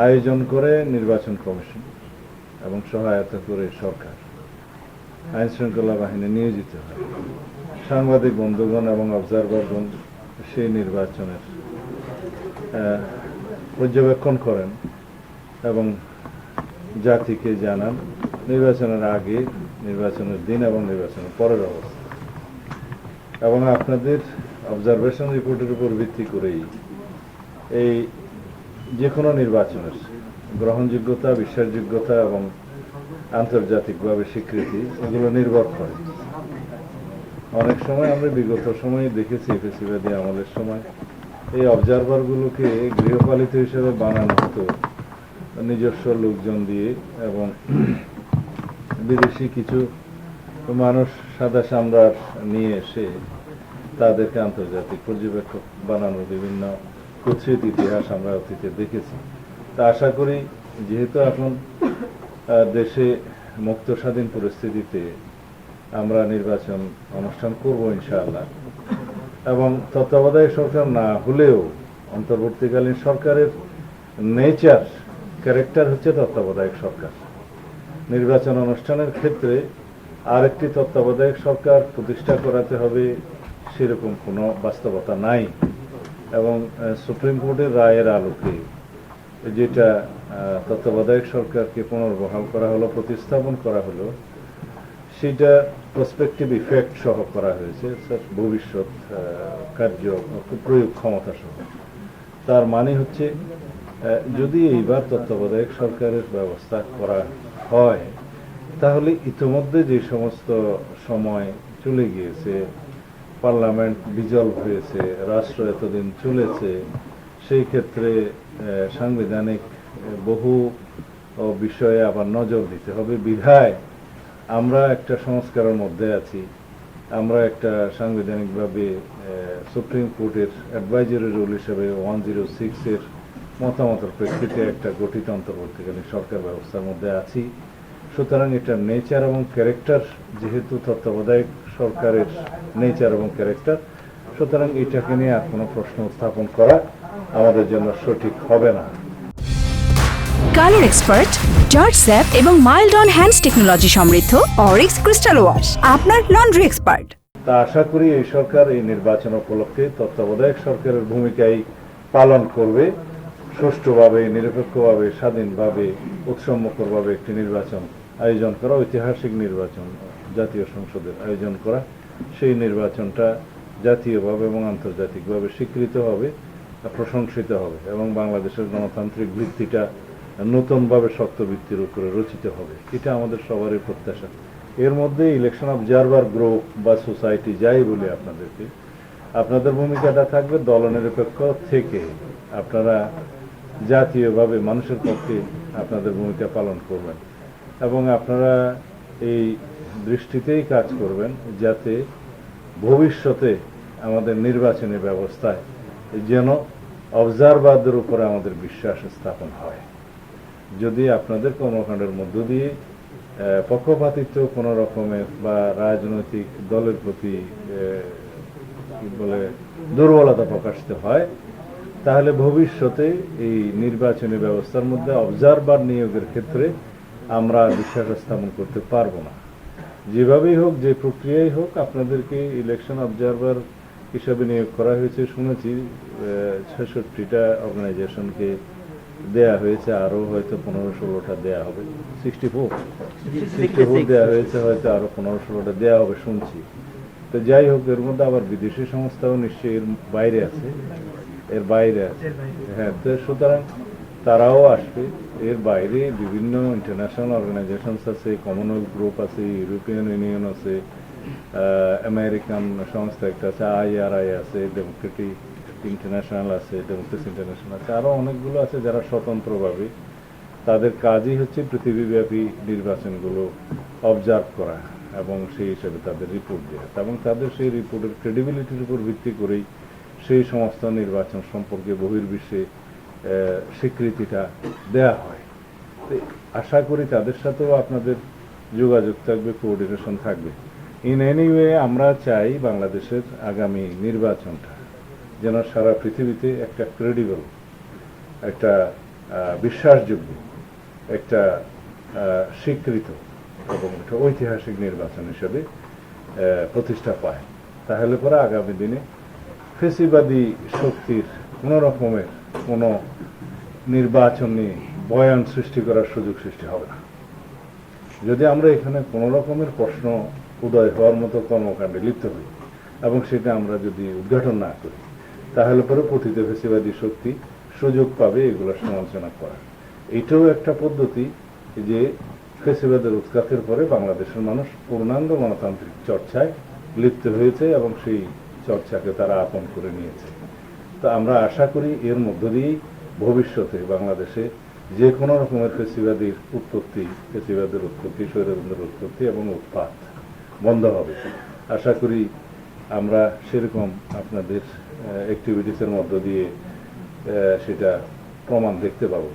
আয়োজন করে নির্বাচন কমিশন এবং সহায়তা করে সরকার, আইন শৃঙ্খলা বাহিনী নিয়োজিত হয়, সাংবাদিক বন্ধুগণ এবং অবজারভারগণ সেই নির্বাচনের পর্যবেক্ষণ করেন এবং জাতিকে জানান নির্বাচনের আগে, নির্বাচনের দিন এবং নির্বাচনের পরের অবস্থা। এবং আপনাদের অবজারভেশন রিপোর্টের উপর ভিত্তি করেই এই যে কোনো নির্বাচনের গ্রহণযোগ্যতা, বিশ্বাসযোগ্যতা এবং আন্তর্জাতিকভাবে স্বীকৃতি এগুলো নির্ভর করে। অনেক সময় আমরা বিগত সময়ে দেখেছি, ফেসিবাদী আমলের সময় এই অবজারভারগুলোকে গৃহপালিত হিসেবে বানানো হতো নিজস্ব লোকজন দিয়ে, এবং বিদেশি কিছু মানুষ সাদা সামরাট নিয়ে এসে তাদেরকে আন্তর্জাতিক পর্যবেক্ষক বানানোর বিভিন্ন কুৎসিত ইতিহাস আমরা অতীতে দেখেছি। তা আশা করি যেহেতু এখন দেশে মুক্ত স্বাধীন পরিস্থিতিতে আমরা নির্বাচন অনুষ্ঠান করব ইনশাআল্লাহ, এবং তত্ত্বাবধায়ক সরকার না হলেও অন্তর্বর্তীকালীন সরকারের নেচার, ক্যারেক্টার হচ্ছে তত্ত্বাবধায়ক সরকার। নির্বাচন অনুষ্ঠানের ক্ষেত্রে আরেকটি তত্ত্বাবধায়ক সরকার প্রতিষ্ঠা করাতে হবে সেরকম কোনো বাস্তবতা নাই, এবং সুপ্রিম কোর্টের রায়ের আলোকে যেটা তত্ত্বাবধায়ক সরকারকে পুনর্বহাল করা হলো, প্রতিস্থাপন করা হলো, সেটা প্রসপেক্টিভ ইফেক্ট সহ করা হয়েছে, ভবিষ্যৎ কার্য প্রয়োগ ক্ষমতা সহ। তার মানে হচ্ছে যদি এইবার তত্ত্বাবধায়ক সরকারের ব্যবস্থা করা হয়, তাহলে ইতিমধ্যে যে সমস্ত সময় চলে গিয়েছে, পার্লামেন্ট ডিজলভ হয়েছে, রাষ্ট্র এতদিন চলেছে, সেই ক্ষেত্রে সাংবিধানিক বহু বিষয়ে আবার নজর দিতে হবে। বিধায় আমরা একটা সংস্কারের মধ্যে আছি। আমরা একটা সাংবিধানিকভাবে সুপ্রিম কোর্টের অ্যাডভাইজারি রুল হিসেবে 106-এর মতামতের প্রেক্ষিতে একটা গঠিত অন্তর্বর্তীকালীন সরকার ব্যবস্থার মধ্যে আছি। সুতরাং এটার নেচার এবং ক্যারেক্টার, যেহেতু তত্ত্বাবধায়ক সরকারের নেচার এবং ক্যারেক্টার, সুতরাং এটাকে নিয়ে আর কোনো প্রশ্ন উত্থাপন করা আমাদের জন্য সঠিক হবে না। কালার এক্সপার্ট, জর্জ স্যাপ এবং মাইল্ড অন হ্যান্ডস টেকনোলজি সমৃদ্ধ অরিক্স ক্রিস্টাল ওয়াশ আপনার লন্ড্রি এক্সপার্ট। তা আশা করি এই সরকার এই নির্বাচন উপলক্ষে তত্ত্বাবধায়ক সরকারের ভূমিকাই পালন করবে, সুষ্ঠুভাবে, নিরপেক্ষভাবে, স্বাধীনভাবে, উৎসবমুখরভাবে একটি নির্বাচন আয়োজন করা, ঐতিহাসিক নির্বাচন জাতীয় সংসদের আয়োজন করা। সেই নির্বাচনটা জাতীয়ভাবে এবং আন্তর্জাতিকভাবে স্বীকৃত হবে, প্রশংসিত হবে, এবং বাংলাদেশের গণতান্ত্রিক ভিত্তিটা নতুনভাবে শক্ত ভিত্তির উপরে রচিত হবে। এটা আমাদের সবারই প্রত্যাশা। এর মধ্যে ইলেকশন অবজারভার গ্রুপ বা সোসাইটি যাই বলে আপনাদেরকে, আপনাদের ভূমিকাটা থাকবে দলনিরপেক্ষ থেকে আপনারা জাতীয়ভাবে মানুষের পক্ষে আপনাদের ভূমিকা পালন করবেন, এবং আপনারা এই দৃষ্টিতেই কাজ করবেন যাতে ভবিষ্যতে আমাদের নির্বাচনী ব্যবস্থায় যেন অবজারভারদের উপরে আমাদের বিশ্বাস স্থাপন হয়। যদি আপনাদের কর্মকাণ্ডের মধ্য দিয়ে পক্ষপাতিত্ব কোনো রকমের বা রাজনৈতিক দলের প্রতি দুর্বলতা প্রকাশিত হয়, তাহলে ভবিষ্যতে এই নির্বাচনী ব্যবস্থার মধ্যে অবজারভার নিয়োগের ক্ষেত্রে আমরা বিশ্বাস স্থাপন করতে পারবো না। যেভাবেই হোক, যে প্রক্রিয়াই হোক, আপনাদেরকে ইলেকশন অবজারভার হিসাবে নিয়োগ করা হয়েছে শুনেছি 66টা অর্গানাইজেশনকে দেয়া হয়েছে, আরো হয়তো 15-16টা দেয়া হবে, 64 দেয়া হয়েছে, হয়তো আরো 15-16টা দেয়া হবে শুনছি। তো যাই হোক, এর মধ্যে আবার বিদেশি সংস্থাও নিশ্চয়ই এর বাইরে আছে, হ্যাঁ। তো সুতরাং তারাও আসবে। এর বাইরে বিভিন্ন ইন্টারন্যাশনাল অর্গানাইজেশনস আছে, কমনওয়েলথ গ্রুপ আছে, ইউরোপিয়ান ইউনিয়ন আছে, আমেরিকান সংস্থা একটা আছে, IRI আছে, ডেমোক্রেটিক ইন্টারন্যাশনাল আছে, ডেমোক্রেসি ইন্টারন্যাশনাল আছে, আরো অনেকগুলো আছে যারা স্বতন্ত্রভাবে, তাদের কাজই হচ্ছে পৃথিবীব্যাপী নির্বাচনগুলো অবজার্ভ করা এবং সেই হিসেবে তাদের রিপোর্ট দেওয়া, এবং তাদের সেই রিপোর্টের ক্রেডিবিলিটির উপর ভিত্তি করেই সেই সমস্ত নির্বাচন সম্পর্কে বহির্বিশ্বে স্বীকৃতিটা দেয়া হয়। আশা করি তাদের সাথেও আপনাদের যোগাযোগ থাকবে, কোঅর্ডিনেশন থাকবে। ইন এনি ওয়ে আমরা চাই বাংলাদেশের আগামী নির্বাচনটা যেন সারা পৃথিবীতে একটা ক্রেডিবল, একটা বিশ্বাসযোগ্য একটা স্বীকৃত এবং একটা ঐতিহাসিক নির্বাচন হিসেবে প্রতিষ্ঠা পায়, তাহলে পরে আগামী দিনে ফেসিবাদী শক্তির কোনো রকমের কোনো নির্বাচনী বয়ান সৃষ্টি করার সুযোগ সৃষ্টি হবে না। যদি আমরা এখানে কোনো রকমের প্রশ্ন উদয় হওয়ার মতো কর্মকাণ্ডে লিপ্ত হই এবং সেটা আমরা যদি উদ্ঘাটন না করি, তাহলে পরে পতিত ফেসিবাদী শক্তি সুযোগ পাবে এগুলোর সমালোচনা করার। এটাও একটা পদ্ধতি যে ফেসিবাদের উৎখাতের পরে বাংলাদেশের মানুষ পূর্ণাঙ্গ গণতান্ত্রিক চর্চায় লিপ্ত হয়েছে এবং সেই চর্চাকে তারা আপন করে নিয়েছে। তো আমরা আশা করি এর মধ্য দিয়েই ভবিষ্যতে বাংলাদেশে যে কোনো রকমের ফেসিবাদের উৎপত্তি, স্বৈরতন্ত্রের উৎপত্তি এবং উৎপাত বন্ধ হবে। আশা করি আমরা সেরকম আপনাদের অ্যাক্টিভিটিসের মধ্য দিয়ে সেটা প্রমাণ দেখতে পাবো।